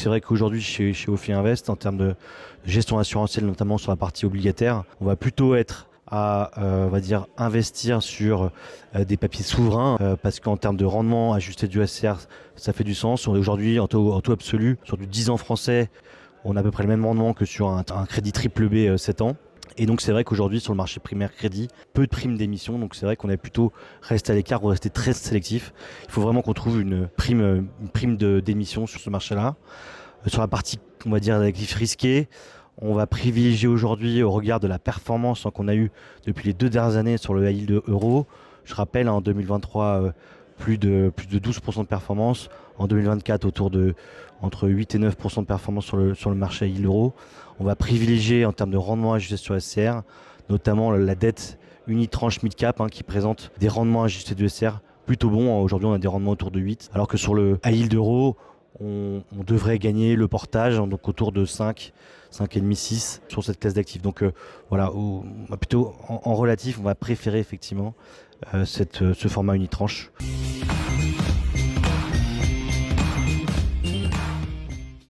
c'est vrai qu'aujourd'hui chez Ophi Invest, en termes de gestion assurantielle, notamment sur la partie obligataire, on va plutôt être à on va dire investir sur des papiers souverains parce qu'en termes de rendement ajusté du SCR, ça fait du sens. On est aujourd'hui en taux absolu sur du 10 ans français, on a à peu près le même rendement que sur un crédit triple B 7 ans. Et donc c'est vrai qu'aujourd'hui sur le marché primaire crédit, peu de primes d'émission, donc c'est vrai qu'on est plutôt resté à l'écart ou resté très sélectif. Il faut vraiment qu'on trouve une prime d'émission sur ce marché-là. Sur la partie, on va dire, d'actifs risqués, on va privilégier aujourd'hui au regard de la performance qu'on a eue depuis les 2 dernières années sur le high yield euro. Je rappelle, en 2023, plus de 12% de performance. En 2024, entre 8 et 9% de performance sur le marché high yield euro. On va privilégier en termes de rendement ajusté sur SCR, notamment la dette unitranche mid-cap qui présente des rendements ajustés de SCR plutôt bons. Aujourd'hui, on a des rendements autour de 8, alors que sur le high yield euro, on devrait gagner le portage, donc autour de 5,5, 6 sur cette classe d'actifs. Donc voilà, plutôt en relatif, on va préférer effectivement ce format unitranche.